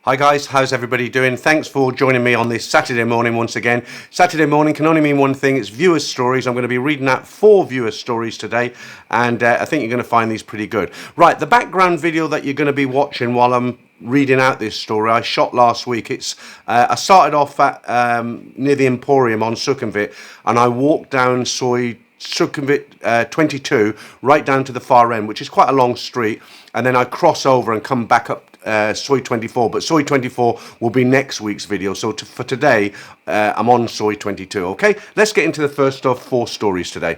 Hi guys, how's everybody doing? Thanks for joining me on this Saturday morning once again. Saturday morning can only mean one thing, it's viewers' stories. I'm going to be reading out 4 viewers' stories today, and I think you're going to find these pretty good. Right, the background video that you're going to be watching while I'm reading out this story I shot last week. I started off at near the Emporium on Sukhumvit, and I walked down Sukhumvit 22 right down to the far end, which is quite a long street, and then I cross over and come back up Soi 24, but Soi 24 will be next week's video. So for today, I'm on Soi 22. Okay, let's get into the first of 4 stories today.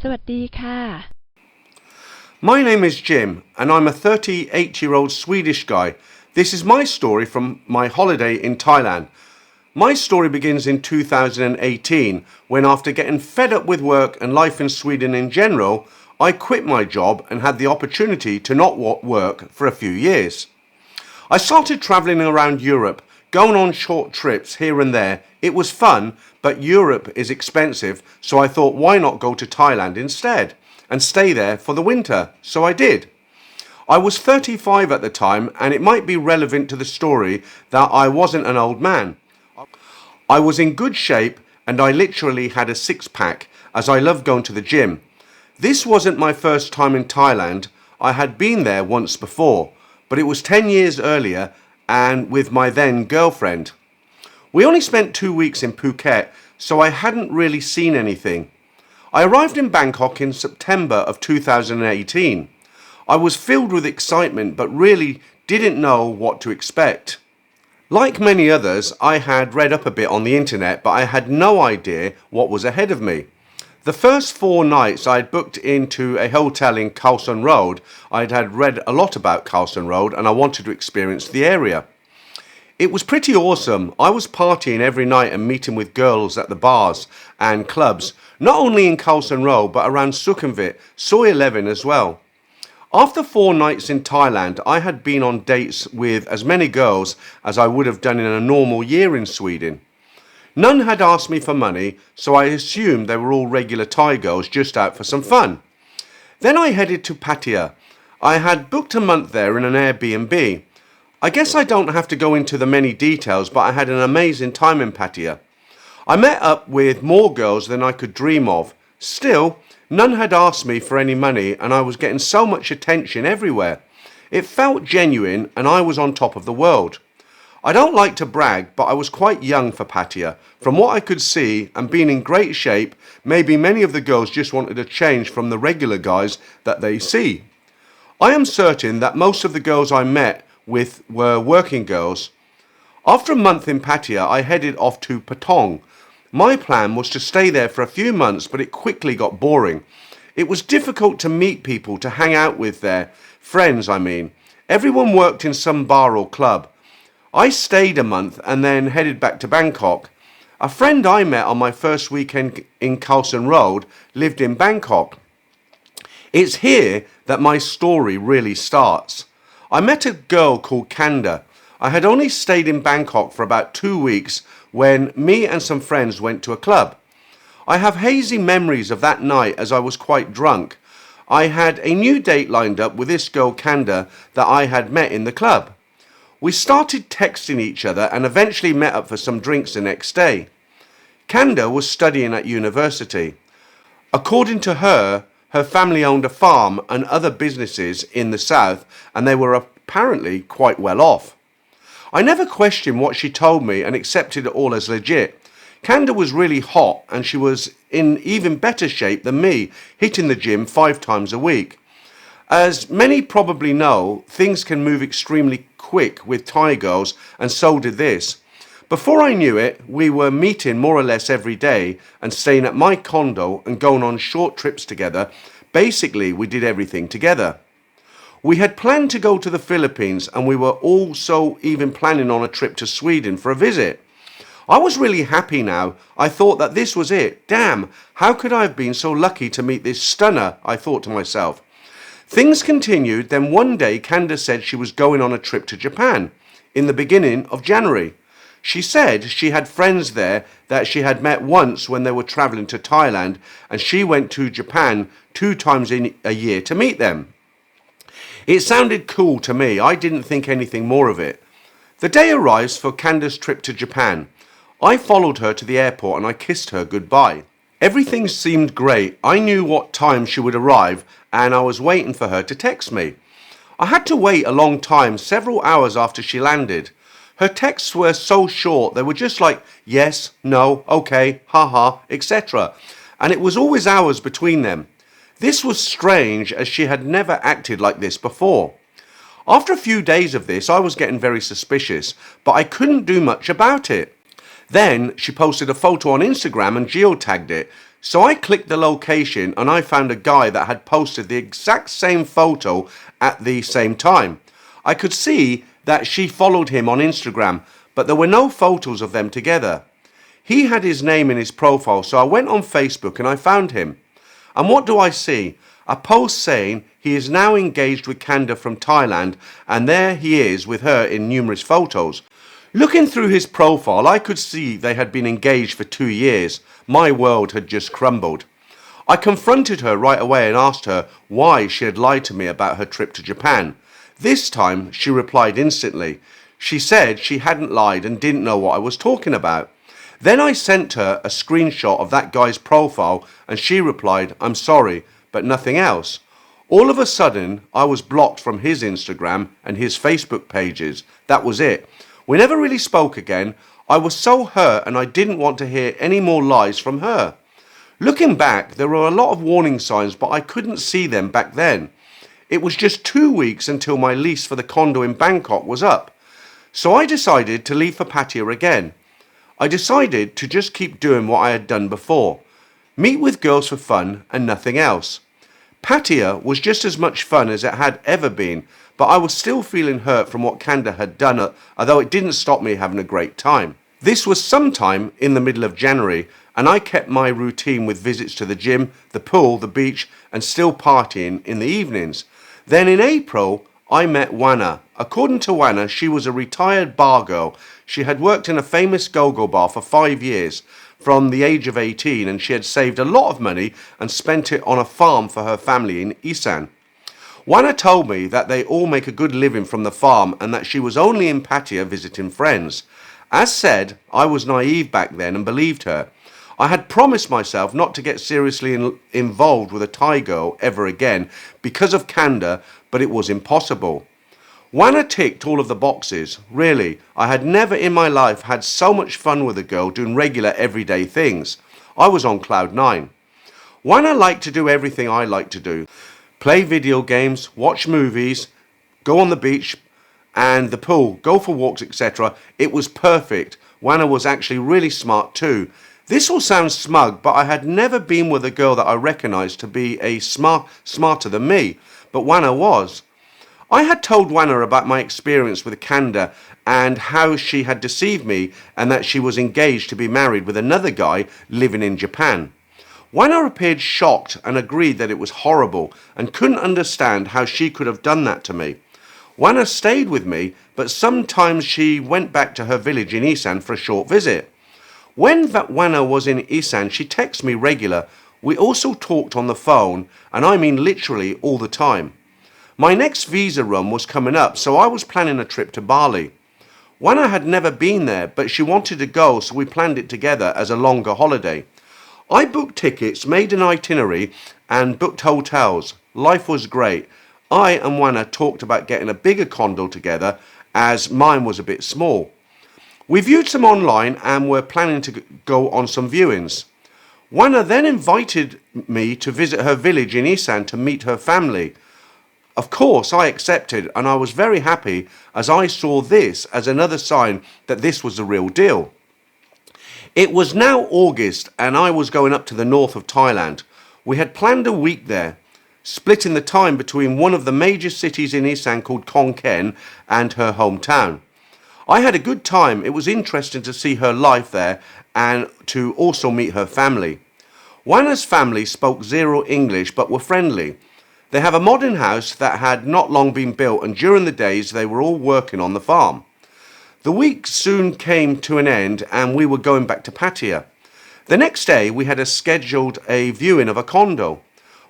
สวัสดีค่ะ My name is Jim, and I'm a 38-year-old Swedish guy. This is my story from my holiday in Thailand. My story begins in 2018, when after getting fed up with work and life in Sweden in general, I quit my job and had the opportunity to not work for a few years. I started travelling around Europe, going on short trips here and there. It was fun, but Europe is expensive, so I thought, why not go to Thailand instead and stay there for the winter? So I did. I was 35 at the time, and it might be relevant to the story that I wasn't an old man. I was in good shape, and I literally had a 6-pack, as I love going to the gym. This wasn't my first time in Thailand. I had been there once before, but it was 10 years earlier and with my then girlfriend. We only spent 2 weeks in Phuket, so I hadn't really seen anything. I arrived in Bangkok in September of 2018. I was filled with excitement, but really didn't know what to expect. Like many others, I had read up a bit on the internet, but I had no idea what was ahead of me. The first 4 nights I had booked into a hotel in Khao San Road. I had read a lot about Khao San Road and I wanted to experience the area. It was pretty awesome. I was partying every night and meeting with girls at the bars and clubs, not only in Khao San Road but around Sukhumvit, Soi 11 as well. After 4 nights in Thailand, I had been on dates with as many girls as I would have done in a normal year in Sweden. None had asked me for money, so I assumed they were all regular Thai girls just out for some fun. Then I headed to Pattaya. I had booked a month there in an Airbnb. I guess I don't have to go into the many details, but I had an amazing time in Pattaya. I met up with more girls than I could dream of. Still, none had asked me for any money, and I was getting so much attention everywhere. It felt genuine, and I was on top of the world. I don't like to brag, but I was quite young for Pattaya. From what I could see and being in great shape, maybe many of the girls just wanted a change from the regular guys that they see. I am certain that most of the girls I met with were working girls. After a month in Pattaya, I headed off to Patong. My plan was to stay there for a few months, but it quickly got boring. It was difficult to meet people to hang out with there, friends I mean. Everyone worked in some bar or club. I stayed a month and then headed back to Bangkok. A friend I met on my first weekend in Khao San Road lived in Bangkok. It's here that my story really starts. I met a girl called Kanda. I had only stayed in Bangkok for about 2 weeks when me and some friends went to a club. I have hazy memories of that night as I was quite drunk. I had a new date lined up with this girl Kanda that I had met in the club. We started texting each other and eventually met up for some drinks the next day. Kanda was studying at university. According to her, her family owned a farm and other businesses in the south, and they were apparently quite well off. I never questioned what she told me and accepted it all as legit. Kanda was really hot and she was in even better shape than me, hitting the gym 5 times a week. As many probably know, things can move extremely quick with Thai girls, and so did this. Before I knew it, we were meeting more or less every day and staying at my condo and going on short trips together. Basically, we did everything together. We had planned to go to the Philippines, and we were also even planning on a trip to Sweden for a visit. I was really happy now. I thought that this was it. Damn, how could I have been so lucky to meet this stunner, I thought to myself. Things continued, then one day Kanda said she was going on a trip to Japan in the beginning of January. She said she had friends there that she had met once when they were travelling to Thailand, and she went to Japan 2 times in a year to meet them. It sounded cool to me. I didn't think anything more of it. The day arrives for Candace's trip to Japan. I followed her to the airport and I kissed her goodbye. Everything seemed great. I knew what time she would arrive and I was waiting for her to text me. I had to wait a long time, several hours after she landed. Her texts were so short, they were just like yes, no, okay, haha, etc. And it was always hours between them. This was strange as she had never acted like this before. After a few days of this, I was getting very suspicious, but I couldn't do much about it. Then she posted a photo on Instagram and geotagged it. So I clicked the location and I found a guy that had posted the exact same photo at the same time. I could see that she followed him on Instagram, but there were no photos of them together. He had his name in his profile, so I went on Facebook and I found him. And what do I see? A post saying he is now engaged with Kanda from Thailand, and there he is with her in numerous photos. Looking through his profile, I could see they had been engaged for 2 years. My world had just crumbled. I confronted her right away and asked her why she had lied to me about her trip to Japan. This time she replied instantly. She said she hadn't lied and didn't know what I was talking about. Then I sent her a screenshot of that guy's profile and she replied, "I'm sorry, but nothing else." All of a sudden, I was blocked from his Instagram and his Facebook pages. That was it. We never really spoke again. I was so hurt and I didn't want to hear any more lies from her. Looking back, there were a lot of warning signs, but I couldn't see them back then. It was just 2 weeks until my lease for the condo in Bangkok was up. So I decided to leave for Pattaya again. I decided to just keep doing what I had done before. Meet with girls for fun and nothing else. Pattaya was just as much fun as it had ever been, but I was still feeling hurt from what Kanda had done, although it didn't stop me having a great time. This was sometime in the middle of January, and I kept my routine with visits to the gym, the pool, the beach, and still partying in the evenings. Then in April, I met Wana. According to Wana, she was a retired bar girl. She had worked in a famous go-go bar for 5 years, from the age of 18, and she had saved a lot of money and spent it on a farm for her family in Isan. Wana told me that they all make a good living from the farm and that she was only in Pattaya visiting friends. As said, I was naive back then and believed her. I had promised myself not to get seriously involved with a Thai girl ever again because of Kanda, but it was impossible. Wana ticked all of the boxes. Really, I had never in my life had so much fun with a girl doing regular everyday things. I was on cloud 9. Wana liked to do everything I like to do. Play video games, watch movies, go on the beach and the pool, go for walks, etc. It was perfect. Wana was actually really smart too. This all sounds smug, but I had never been with a girl that I recognized to be smarter than me, but Wana was. I had told Wana about my experience with Kanda and how she had deceived me and that she was engaged to be married with another guy living in Japan. Wana appeared shocked and agreed that it was horrible and couldn't understand how she could have done that to me. Wana stayed with me, but sometimes she went back to her village in Isan for a short visit. When Wana was in Isan, she texted me regular. We also talked on the phone, and I mean literally all the time. My next visa run was coming up, so I was planning a trip to Bali. Wana had never been there, but she wanted to go, so we planned it together as a longer holiday. I booked tickets, made an itinerary, and booked hotels. Life was great. I and Wana talked about getting a bigger condo together, as mine was a bit small. We viewed some online and were planning to go on some viewings. Wana then invited me to visit her village in Isan to meet her family. Of course, I accepted, and I was very happy as I saw this as another sign that this was the real deal. It was now August, and I was going up to the north of Thailand. We had planned a week there, splitting the time between one of the major cities in Isan called Khon Kaen and her hometown. I had a good time. It was interesting to see her life there and to also meet her family. Wana's family spoke zero English but were friendly. They have a modern house that had not long been built, and during the days they were all working on the farm. The week soon came to an end and we were going back to Pattaya. The next day we had scheduled a viewing of a condo.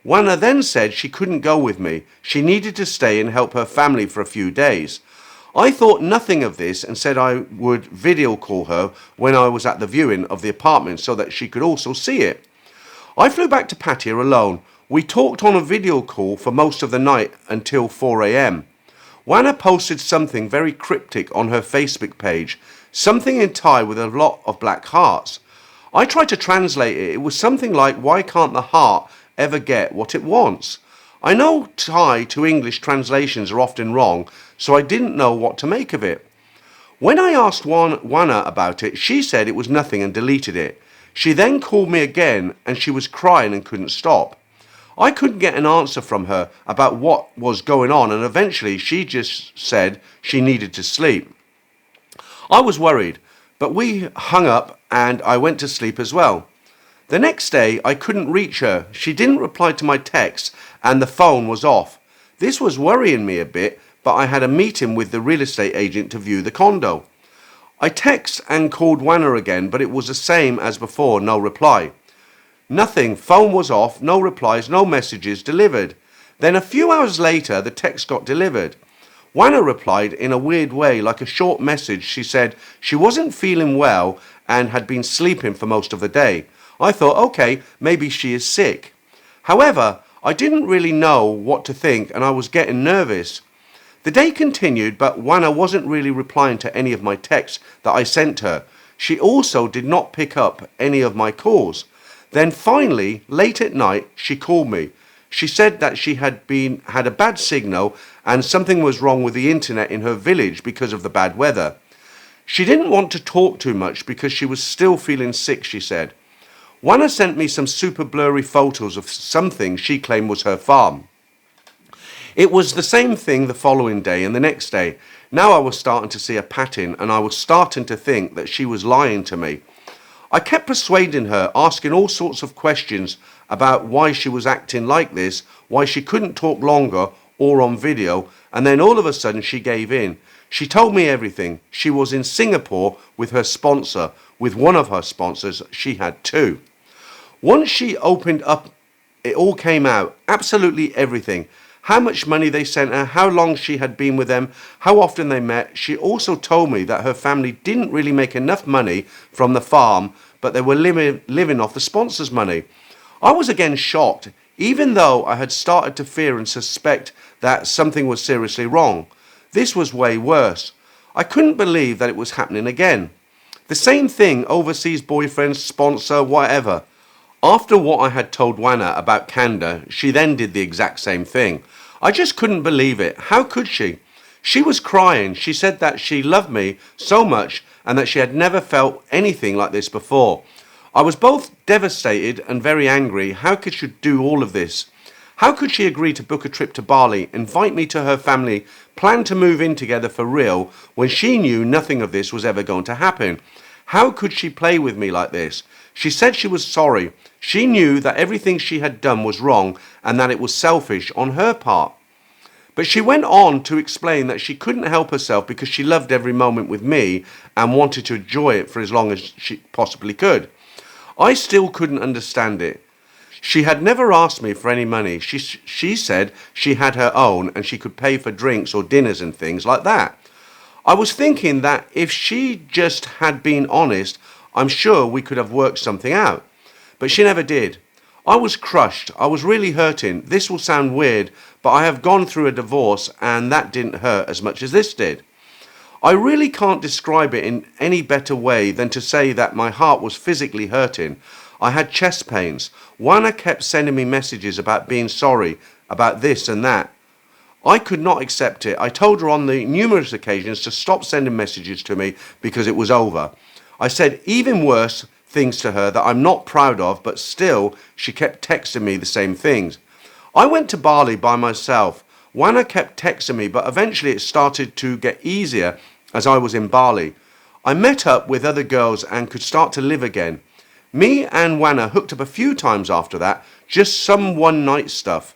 Wana then said she couldn't go with me. She needed to stay and help her family for a few days. I thought nothing of this and said I would video call her when I was at the viewing of the apartment so that she could also see it. I flew back to Pattaya alone. We talked on a video call for most of the night until 4 a.m. Wana posted something very cryptic on her Facebook page, something in Thai with a lot of black hearts. I tried to translate it. It was something like, why can't the heart ever get what it wants? I know Thai to English translations are often wrong, so I didn't know what to make of it. When I asked Wana about it, she said it was nothing and deleted it. She then called me again and she was crying and couldn't stop. I couldn't get an answer from her about what was going on, and eventually she just said she needed to sleep. I was worried, but we hung up and I went to sleep as well. The next day I couldn't reach her. She didn't reply to my texts and the phone was off. This was worrying me a bit, but I had a meeting with the real estate agent to view the condo. I texted and called Wana again, but it was the same as before, no reply. Nothing, phone was off, no replies, no messages delivered. Then a few hours later, the text got delivered. Wana replied in a weird way, like a short message. She said she wasn't feeling well and had been sleeping for most of the day. I thought, okay, maybe she is sick. However, I didn't really know what to think and I was getting nervous. The day continued, but Wana wasn't really replying to any of my texts that I sent her. She also did not pick up any of my calls. Then finally, late at night, she called me. She said that she had a bad signal and something was wrong with the internet in her village because of the bad weather. She didn't want to talk too much because she was still feeling sick, she said. Wana sent me some super blurry photos of something she claimed was her farm. It was the same thing the following day and the next day. Now I was starting to see a pattern and I was starting to think that she was lying to me. I kept persuading her, asking all sorts of questions about why she was acting like this, why she couldn't talk longer or on video, and then all of a sudden she gave in. She told me everything. She was in Singapore with her sponsor, with one of her sponsors. She had two. Once she opened up, it all came out, absolutely everything. How much money they sent her, how long she had been with them, how often they met. She also told me that her family didn't really make enough money from the farm, but they were living off the sponsor's money. I was again shocked, even though I had started to fear and suspect that something was seriously wrong. This was way worse. I couldn't believe that it was happening again. The same thing, overseas boyfriend, sponsor, whatever. After what I had told Wana about Kanda, she then did the exact same thing. I just couldn't believe it. How could she? She was crying. She said that she loved me so much and that she had never felt anything like this before. I was both devastated and very angry. How could she do all of this? How could she agree to book a trip to Bali, invite me to her family, plan to move in together for real when she knew nothing of this was ever going to happen? How could she play with me like this? She said she was sorry. She knew that everything she had done was wrong and that it was selfish on her part. But she went on to explain that she couldn't help herself because she loved every moment with me and wanted to enjoy it for as long as she possibly could. I still couldn't understand it. She had never asked me for any money. She said she had her own and she could pay for drinks or dinners and things like that. I was thinking that if she just had been honest, I'm sure we could have worked something out. But she never did. I was crushed. I was really hurting. This will sound weird, but I have gone through a divorce and that didn't hurt as much as this did. I really can't describe it in any better way than to say that my heart was physically hurting. I had chest pains. Wana kept sending me messages about being sorry, about this and that. I could not accept it. I told her on the numerous occasions to stop sending messages to me because it was over. I said even worse things to her that I'm not proud of, but still she kept texting me the same things. I went to Bali by myself. Wana kept texting me, but eventually it started to get easier as I was in Bali. I met up with other girls and could start to live again. Me and Wana hooked up a few times after that, just some one-night stuff.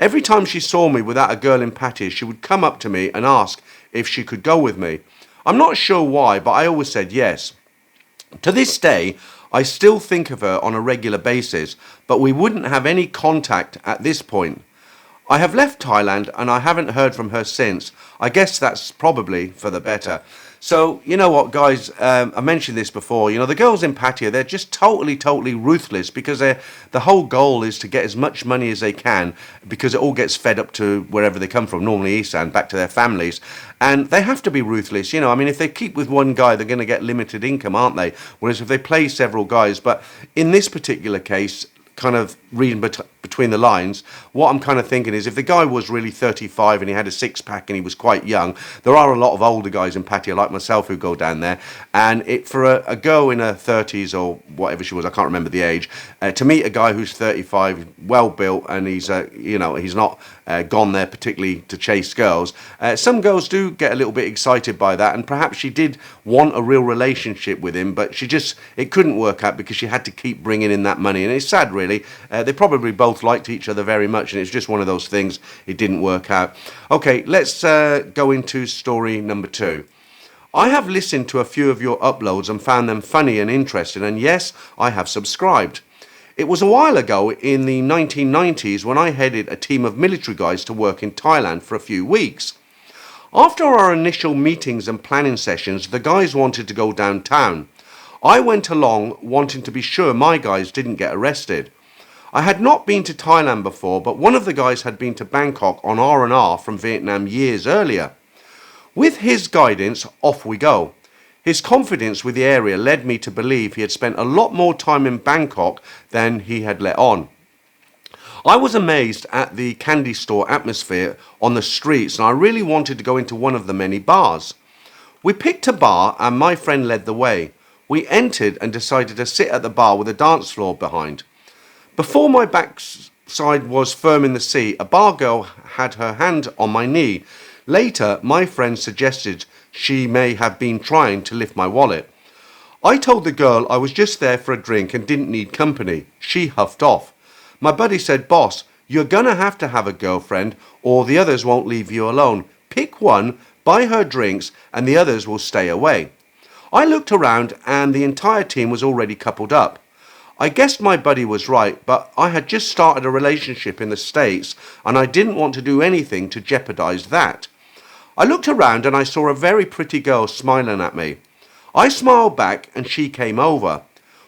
Every time she saw me without a girl in Pattaya, she would come up to me and ask if she could go with me. I'm not sure why, but I always said yes. To this day, I still think of her on a regular basis, but we wouldn't have any contact at this point. I have left Thailand and I haven't heard from her since. I guess that's probably for the better. So, you know what, guys, I mentioned this before, the girls in Pattaya, they're just totally ruthless because the whole goal is to get as much money as they can because it all gets fed up to wherever they come from, normally Isan, back to their families. And they have to be ruthless, I mean, if they keep with one guy, they're going to get limited income, aren't they? Whereas if they play several guys, but in this particular case, kind of reading between the lines, what I'm kind of thinking is if the guy was really 35 and he had a six-pack and he was quite young, there are a lot of older guys in Pattaya like myself who go down there, and for a girl in her 30s or whatever she was, I can't remember the age, to meet a guy who's 35, well built, and he's he's not gone there particularly to chase girls. Some girls do get a little bit excited by that, and perhaps she did want a real relationship with him, but it couldn't work out because she had to keep bringing in that money, and it's sad really. They probably both liked each other very much, and it's just one of those things, it didn't work out. Okay, let's go into story number 2. I have listened to a few of your uploads and found them funny and interesting, and yes, I have subscribed. It was a while ago in the 1990s when I headed a team of military guys to work in Thailand for a few weeks. After our initial meetings and planning sessions, the guys wanted to go downtown. I went along wanting to be sure my guys didn't get arrested. I had not been to Thailand before, but one of the guys had been to Bangkok on R&R from Vietnam years earlier. With his guidance, off we go. His confidence with the area led me to believe he had spent a lot more time in Bangkok than he had let on. I was amazed at the candy store atmosphere on the streets, and I really wanted to go into one of the many bars. We picked a bar and my friend led the way. We entered and decided to sit at the bar with a dance floor behind. Before my backside was firm in the seat, a bar girl had her hand on my knee. Later, my friend suggested she may have been trying to lift my wallet. I told the girl I was just there for a drink and didn't need company. She huffed off. My buddy said, "Boss, you're gonna have to have a girlfriend or the others won't leave you alone. Pick one, buy her drinks, and the others will stay away." I looked around and the entire team was already coupled up. I guessed my buddy was right, but I had just started a relationship in the States and I didn't want to do anything to jeopardize that. I looked around and I saw a very pretty girl smiling at me. I smiled back and she came over.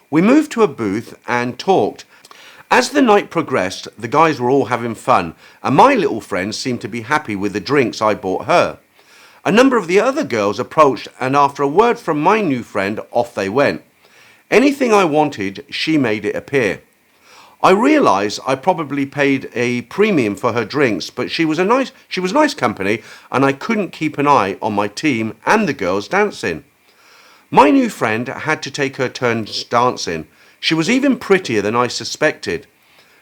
We moved to a booth and talked. As the night progressed, the guys were all having fun and my little friend seemed to be happy with the drinks I bought her. A number of the other girls approached and after a word from my new friend, off they went. Anything I wanted, she made it appear. I realised I probably paid a premium for her drinks, but she was nice company and I couldn't keep an eye on my team and the girls dancing. My new friend had to take her turns dancing. She was even prettier than I suspected.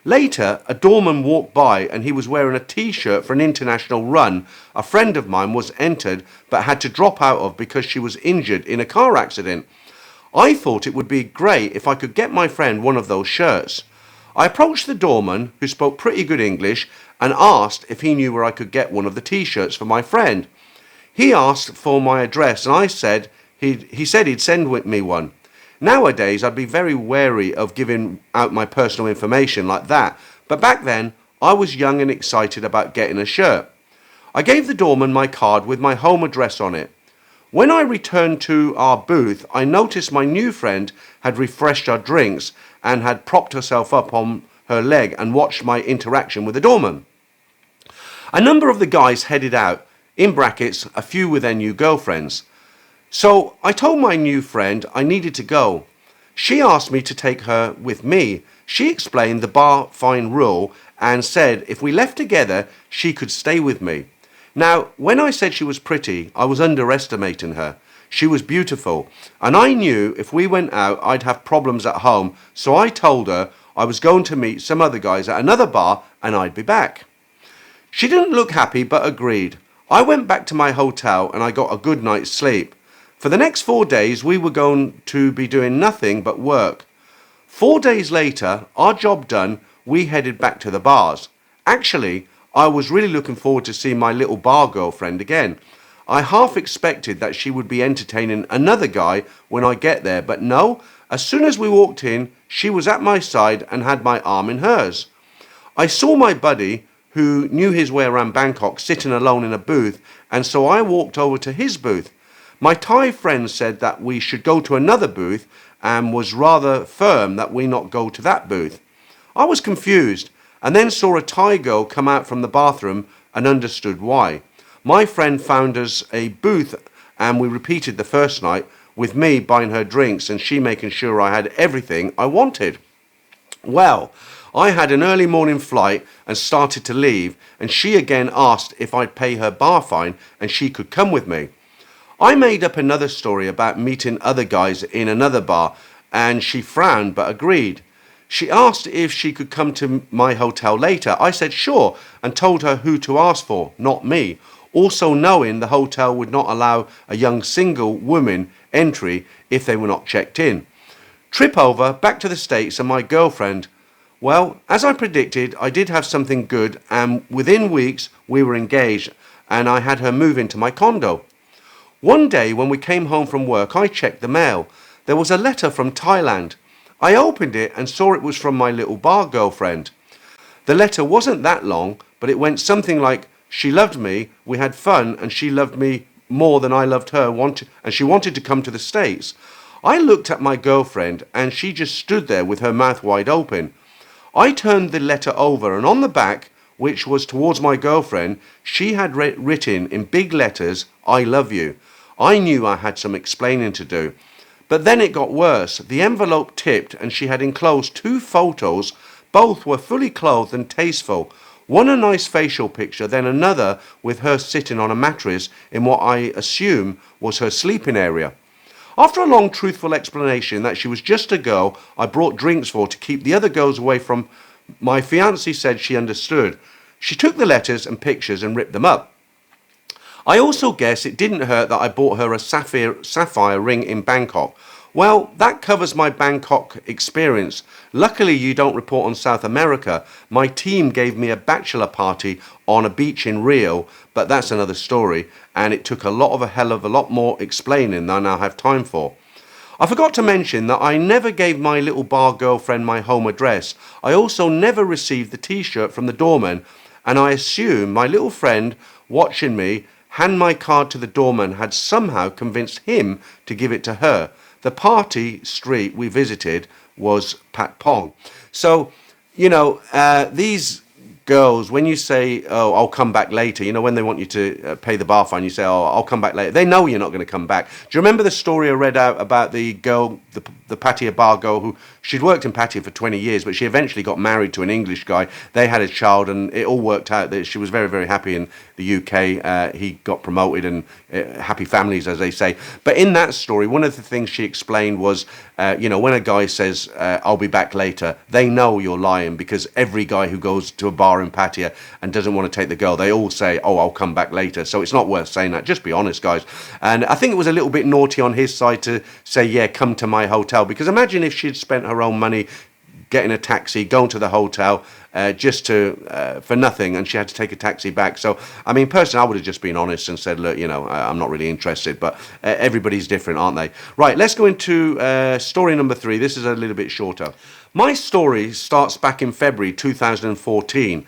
Later, a doorman walked by and he was wearing a t-shirt for an international run a friend of mine was entered but had to drop out of because she was injured in a car accident. I thought it would be great if I could get my friend one of those shirts. I approached the doorman, who spoke pretty good English, and asked if he knew where I could get one of the t-shirts for my friend. He asked for my address and I said he said he'd send me one. Nowadays, I'd be very wary of giving out my personal information like that, but back then, I was young and excited about getting a shirt. I gave the doorman my card with my home address on it. When I returned to our booth, I noticed my new friend had refreshed our drinks and had propped herself up on her leg and watched my interaction with the doorman. A number of the guys headed out, in brackets, a few with their new girlfriends. So I told my new friend I needed to go. She asked me to take her with me. She explained the bar fine rule and said if we left together, she could stay with me. Now, when I said she was pretty, I was underestimating her. She was beautiful, and I knew if we went out, I'd have problems at home, so I told her I was going to meet some other guys at another bar and I'd be back. She didn't look happy, but agreed. I went back to my hotel and I got a good night's sleep. For the next 4 days, we were going to be doing nothing but work. 4 days later, our job done, we headed back to the bars. Actually, I was really looking forward to seeing my little bar girlfriend again. I half expected that she would be entertaining another guy when I get there, but no, As soon as we walked in, she was at my side and had my arm in hers. I saw my buddy, who knew his way around Bangkok, sitting alone in a booth, and so I walked over to his booth. My Thai friend said that we should go to another booth and was rather firm that we not go to that booth. I was confused and then saw a Thai girl come out from the bathroom and understood why. My friend found us a booth and we repeated the first night, with me buying her drinks and she making sure I had everything I wanted. Well, I had an early morning flight and started to leave, and she again asked if I'd pay her bar fine and she could come with me. I made up another story about meeting other guys in another bar, and she frowned but agreed. She asked if she could come to my hotel later. I said sure and told her who to ask for, not me, also knowing the hotel would not allow a young single woman entry if they were not checked in. Trip over, back to the States and my girlfriend. Well, as I predicted, I did have something good, and within weeks we were engaged and I had her move into my condo. One day when we came home from work, I checked the mail. There was a letter from Thailand. I opened it and saw it was from my little bar girlfriend. The letter wasn't that long, but it went something like, she loved me, we had fun, and she loved me more than I loved her, and she wanted to come to the States. I looked at my girlfriend and she just stood there with her mouth wide open. I turned the letter over, and on the back, which was towards my girlfriend, she had written in big letters, I love you. I knew I had some explaining to do. But then it got worse. The envelope tipped and she had enclosed 2 photos. Both were fully clothed and tasteful. One a nice facial picture, then another with her sitting on a mattress in what I assume was her sleeping area. After a long truthful explanation that she was just a girl I brought drinks for to keep the other girls away from, my fiancée said she understood. She took the letters and pictures and ripped them up. I also guess it didn't hurt that I bought her a sapphire ring in Bangkok. Well, that covers my Bangkok experience. Luckily, you don't report on South America. My team gave me a bachelor party on a beach in Rio, but that's another story, and it took a hell of a lot more explaining than I have time for. I forgot to mention that I never gave my little bar girlfriend my home address. I also never received the t-shirt from the doorman, and I assume my little friend watching me hand my card to the doorman had somehow convinced him to give it to her. The party street we visited was Pat Pong. So, these girls, when you say, oh, I'll come back later, when they want you to pay the bar fine, you say, oh, I'll come back later. They know you're not going to come back. Do you remember the story I read out about the girl, the pattaya bar girl, who she'd worked in Pattaya for 20 years, but she eventually got married to an English guy. They had a child and it all worked out. That she was very, very happy in the UK. He got promoted and happy families, as they say. But in that story, one of the things she explained was, when a guy says, I'll be back later, they know you're lying, because every guy who goes to a bar in Pattaya and doesn't want to take the girl, they all say, oh, I'll come back later. So it's not worth saying that. Just be honest, guys. And I think it was a little bit naughty on his side to say, yeah, come to my hotel, because imagine if she'd spent her own money getting a taxi, going to the hotel just for nothing, and she had to take a taxi back. So, I mean, personally, I would have just been honest and said, look, I'm not really interested, but everybody's different, aren't they? Right, let's go into story number 3. This is a little bit shorter. My story starts back in February 2014,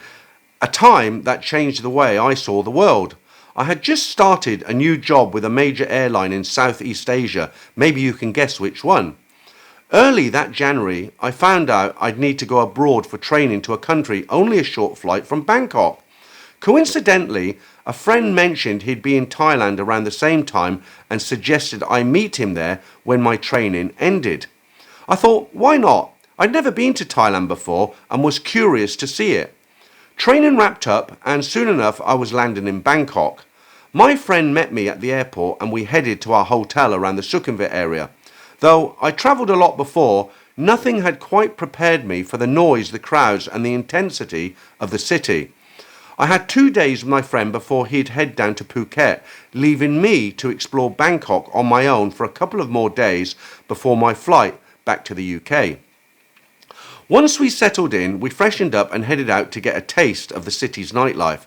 a time that changed the way I saw the world. I had just started a new job with a major airline in Southeast Asia. Maybe you can guess which one. Early that January, I found out I'd need to go abroad for training to a country only a short flight from Bangkok. Coincidentally, a friend mentioned he'd be in Thailand around the same time and suggested I meet him there when my training ended. I thought, why not? I'd never been to Thailand before and was curious to see it. Training wrapped up, and soon enough I was landing in Bangkok. My friend met me at the airport and we headed to our hotel around the Sukhumvit area. Though I travelled a lot before, nothing had quite prepared me for the noise, the crowds and the intensity of the city. I had 2 days with my friend before he'd head down to Phuket, leaving me to explore Bangkok on my own for a couple of more days before my flight back to the UK. Once we settled in, we freshened up and headed out to get a taste of the city's nightlife.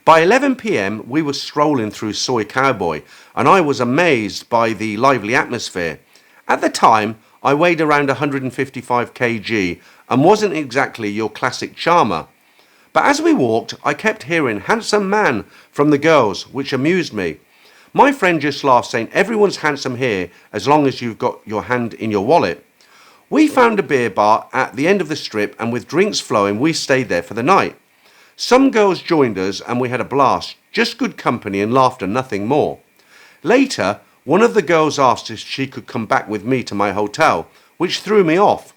By 11 p.m, we were strolling through Soy Cowboy, and I was amazed by the lively atmosphere. At the time, I weighed around 155 kg and wasn't exactly your classic charmer. But as we walked, I kept hearing "handsome man" from the girls, which amused me. My friend just laughed, saying everyone's handsome here as long as you've got your hand in your wallet. We found a beer bar at the end of the strip, and with drinks flowing, we stayed there for the night. Some girls joined us and we had a blast, just good company and laughter, nothing more. Later, one of the girls asked if she could come back with me to my hotel, which threw me off.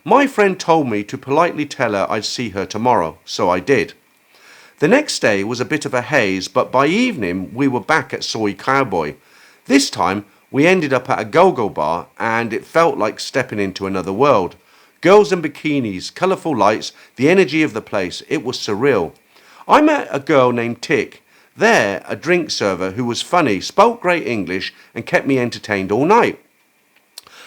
My friend told me to politely tell her I'd see her tomorrow, so I did. The next day was a bit of a haze, but by evening we were back at Soy Cowboy. This time we ended up at a go-go bar and it felt like stepping into another world. Girls in bikinis, colourful lights, the energy of the place, it was surreal. I met a girl named Tick. There, a drink server who was funny, spoke great English and kept me entertained all night.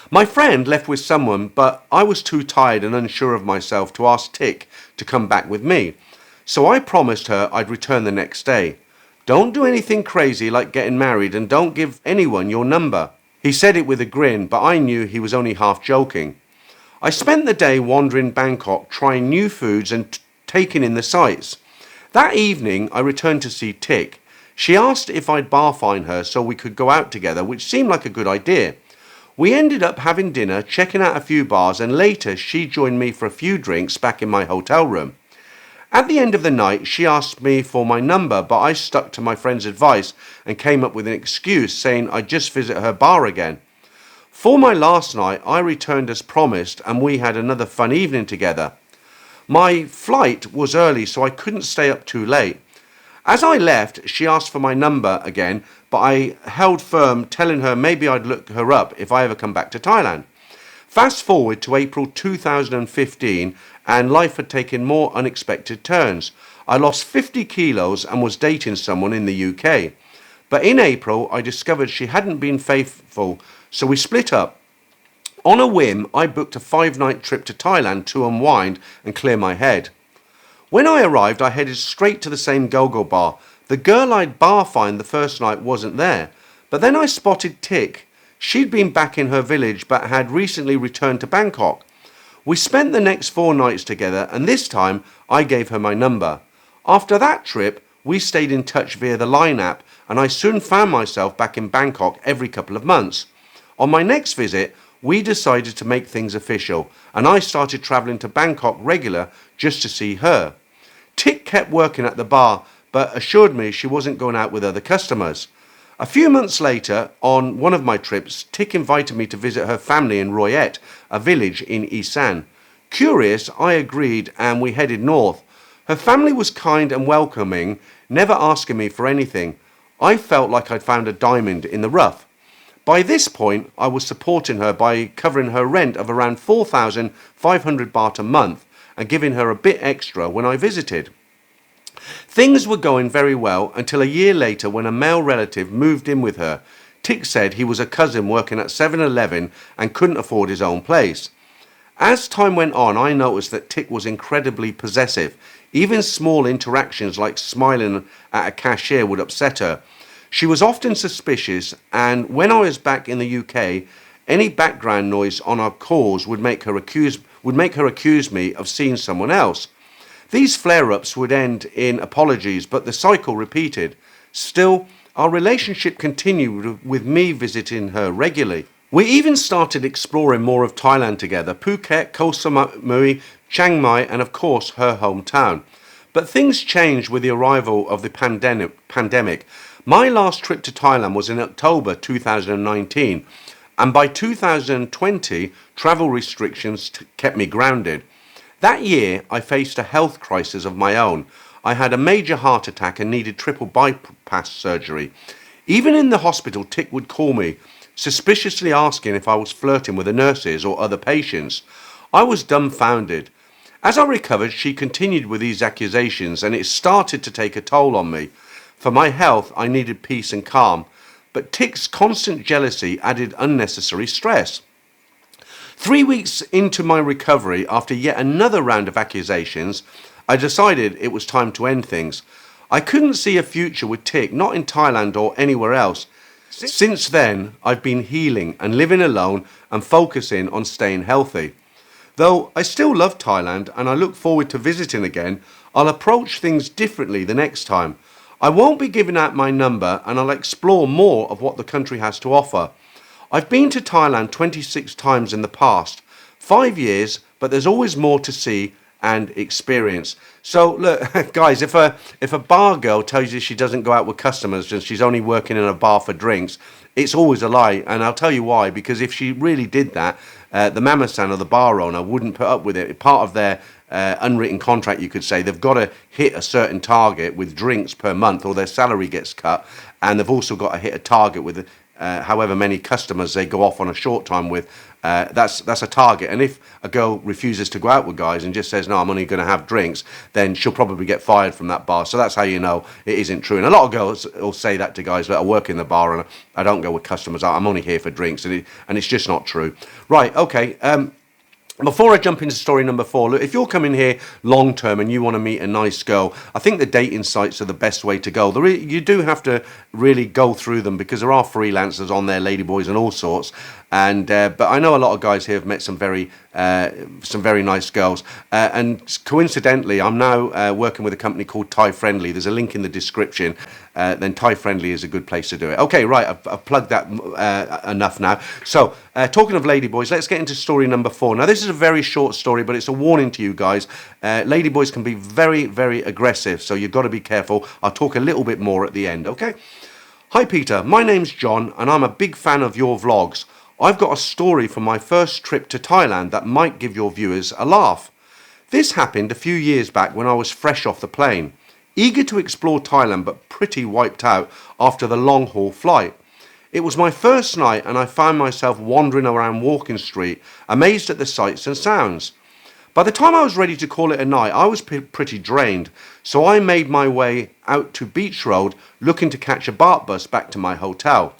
My friend left with someone, but I was too tired and unsure of myself to ask Tick to come back with me. So I promised her I'd return the next day. Don't do anything crazy like getting married and don't give anyone your number. He said it with a grin, but I knew he was only half joking. I spent the day wandering Bangkok, trying new foods and taking in the sights. That evening I returned to see Tick. She asked if I'd bar fine her so we could go out together, which seemed like a good idea. We ended up having dinner, checking out a few bars, and later she joined me for a few drinks back in my hotel room. At the end of the night, she asked me for my number, but I stuck to my friend's advice and came up with an excuse saying I'd just visit her bar again. For my last night, I returned as promised and we had another fun evening together. My flight was early, so I couldn't stay up too late. As I left, she asked for my number again, but I held firm, telling her maybe I'd look her up if I ever come back to Thailand. Fast forward to April 2015 and life had taken more unexpected turns. I lost 50 kilos and was dating someone in the UK. But in April, I discovered she hadn't been faithful, so we split up. On a whim, I booked a 5-night trip to Thailand to unwind and clear my head. When I arrived, I headed straight to the same go-go bar. The girl I'd bar fined the first night wasn't there, but then I spotted Tick. She'd been back in her village but had recently returned to Bangkok. We spent the next 4 nights together and this time I gave her my number. After that trip, we stayed in touch via the Line app and I soon found myself back in Bangkok every couple of months. On my next visit, we decided to make things official and I started travelling to Bangkok regular just to see her. Tick kept working at the bar but assured me she wasn't going out with other customers. A few months later, on one of my trips, Tick invited me to visit her family in Royet, a village in Isan. Curious, I agreed and we headed north. Her family was kind and welcoming, never asking me for anything. I felt like I'd found a diamond in the rough. By this point, I was supporting her by covering her rent of around 4,500 baht a month and giving her a bit extra when I visited. Things were going very well until a year later when a male relative moved in with her. Tick said he was a cousin working at 7-Eleven and couldn't afford his own place. As time went on, I noticed that Tick was incredibly possessive. Even small interactions like smiling at a cashier would upset her. She was often suspicious, and when I was back in the UK, any background noise on our calls would make her accuse me of seeing someone else. These flare-ups would end in apologies, but the cycle repeated. Still, our relationship continued with me visiting her regularly. We even started exploring more of Thailand together, Phuket, Koh Samui, Chiang Mai, and of course her hometown. But things changed with the arrival of the pandemic. My last trip to Thailand was in October 2019, and by 2020, travel restrictions kept me grounded. That year, I faced a health crisis of my own. I had a major heart attack and needed triple bypass surgery. Even in the hospital, Tick would call me, suspiciously asking if I was flirting with the nurses or other patients. I was dumbfounded. As I recovered, she continued with these accusations, and it started to take a toll on me. For my health, I needed peace and calm, but Tick's constant jealousy added unnecessary stress. 3 weeks into my recovery, after yet another round of accusations, I decided it was time to end things. I couldn't see a future with Tick, not in Thailand or anywhere else. Since then, I've been healing and living alone and focusing on staying healthy. Though I still love Thailand and I look forward to visiting again, I'll approach things differently the next time. I won't be giving out my number and I'll explore more of what the country has to offer. I've been to Thailand 26 times in the past, 5 years, but there's always more to see and experience. So look, guys, if a bar girl tells you she doesn't go out with customers and she's only working in a bar for drinks, it's always a lie. And I'll tell you why. Because if she really did that, the mama-san or the bar owner wouldn't put up with it. Part of their unwritten contract, you could say, they've got to hit a certain target with drinks per month or their salary gets cut, and they've also got to hit a target with however many customers they go off on a short time with. That's a target. And if a girl refuses to go out with guys and just says, no, I'm only going to have drinks, then she'll probably get fired from that bar. So that's how you know it isn't true. And a lot of girls will say that to guys that are working the bar, and I don't go with customers, I'm only here for drinks, and it's just not true. Right, okay. Before I jump into story number 4, look, if you're coming here long term and you want to meet a nice girl, I think the dating sites are the best way to go. You do have to really go through them because there are freelancers on there, ladyboys and all sorts. And but I know a lot of guys here have met some very nice girls. And coincidentally, I'm now working with a company called Thai Friendly. There's a link in the description. Then Thai Friendly is a good place to do it. Okay, right, I've plugged that enough now. So, talking of ladyboys, let's get into story number 4. Now, this is a very short story, but it's a warning to you guys. Ladyboys can be very, very aggressive, so you've got to be careful. I'll talk a little bit more at the end, okay? Hi, Peter. My name's John, and I'm a big fan of your vlogs. I've got a story from my first trip to Thailand that might give your viewers a laugh. This happened a few years back when I was fresh off the plane, eager to explore Thailand but pretty wiped out after the long haul flight. It was my first night and I found myself wandering around Walking Street, amazed at the sights and sounds. By the time I was ready to call it a night, I was pretty drained, so I made my way out to Beach Road looking to catch a BART bus back to my hotel.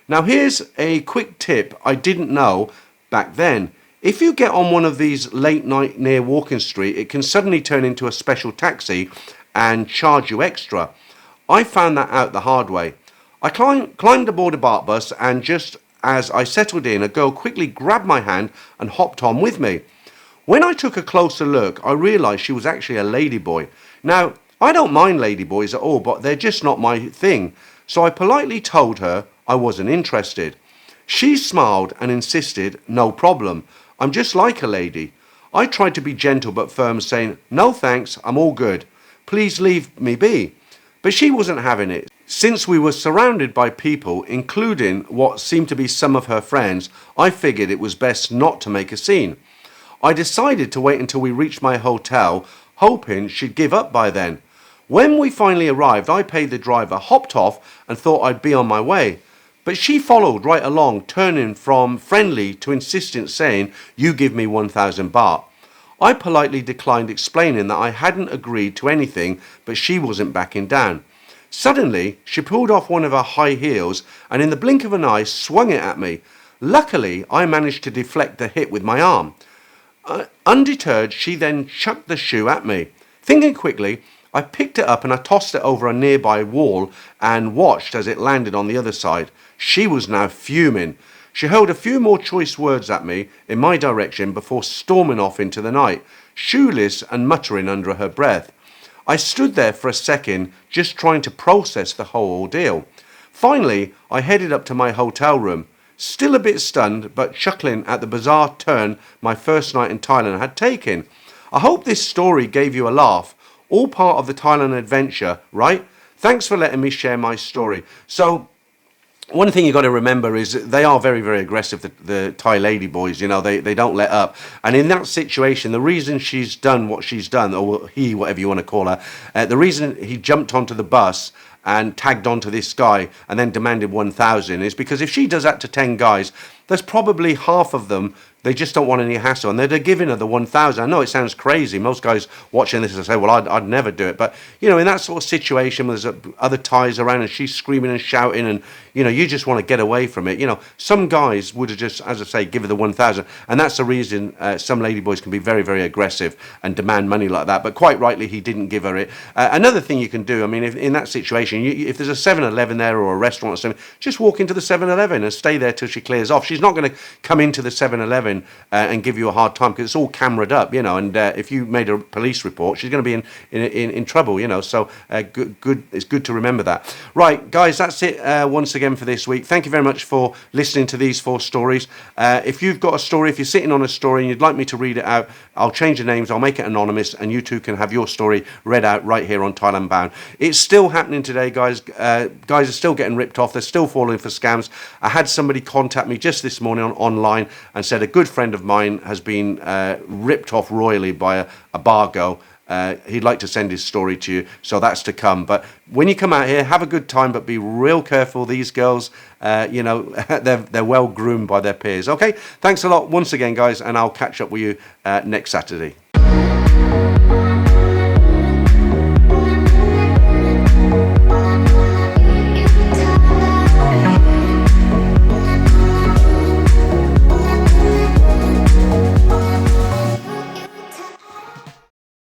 Now here's a quick tip I didn't know back then. If you get on one of these late night near Walking Street, it can suddenly turn into a special taxi and charge you extra. I found that out the hard way. I climbed aboard a BART bus, and just as I settled in, a girl quickly grabbed my hand and hopped on with me. When I took a closer look, I realised she was actually a ladyboy. Now, I don't mind ladyboys at all, but they're just not my thing. So I politely told her I wasn't interested. She smiled and insisted, no problem. I'm just like a lady. I tried to be gentle but firm, saying, no thanks, I'm all good. Please leave me be. But she wasn't having it. Since we were surrounded by people, including what seemed to be some of her friends, I figured it was best not to make a scene. I decided to wait until we reached my hotel, hoping she'd give up by then. When we finally arrived, I paid the driver, hopped off, and thought I'd be on my way. But she followed right along, turning from friendly to insistent, saying, you give me 1,000 baht. I politely declined, explaining that I hadn't agreed to anything, but she wasn't backing down. Suddenly, she pulled off one of her high heels and in the blink of an eye swung it at me. Luckily, I managed to deflect the hit with my arm. Undeterred, she then chucked the shoe at me. Thinking quickly, I picked it up and I tossed it over a nearby wall and watched as it landed on the other side. She was now fuming. She hurled a few more choice words at me in my direction before storming off into the night, shoeless and muttering under her breath. I stood there for a second, just trying to process the whole ordeal. Finally, I headed up to my hotel room, still a bit stunned, but chuckling at the bizarre turn my first night in Thailand had taken. I hope this story gave you a laugh. All part of the Thailand adventure, right? Thanks for letting me share my story. So, one thing you've got to remember is they are very, very aggressive, the Thai ladyboys. You know, they don't let up. And in that situation, the reason she's done what she's done, or he, whatever you want to call her, the reason he jumped onto the bus and tagged onto this guy and then demanded 1,000 is because if she does that to 10 guys, there's probably half of them They just don't want any hassle, and they're giving her the 1,000. I know it sounds crazy. Most guys watching this will say, well, I'd never do it. But, you know, in that sort of situation, there's other Thais around and she's screaming and shouting and, you know, you just want to get away from it. You know, some guys would have just, as I say, give her the 1,000. And that's the reason some ladyboys can be very, very aggressive and demand money like that. But quite rightly, he didn't give her it. Another thing you can do, I mean, if in that situation, if there's a 7-Eleven there or a restaurant or something, just walk into the 7-Eleven and stay there till she clears off. She's not going to come into the 7-Eleven and give you a hard time because it's all cameraed up, you know, and if you made a police report, she's going to be in trouble, you know, so good. It's good to remember that. Right, guys, that's it once again for this week. Thank you very much for listening to these 4 stories. If you've got a story, if you're sitting on a story and you'd like me to read it out, I'll change the names, I'll make it anonymous, and you too can have your story read out right here on Thailand Bound. It's still happening today, guys. Guys are still getting ripped off. They're still falling for scams. I had somebody contact me just this morning online and said a good friend of mine has been ripped off royally by a bar girl. He'd like to send his story to you, so that's to come. But when you come out here, have a good time, but be real careful. These girls, you know, they're well groomed by their peers. Okay, thanks a lot once again, guys, and I'll catch up with you next Saturday.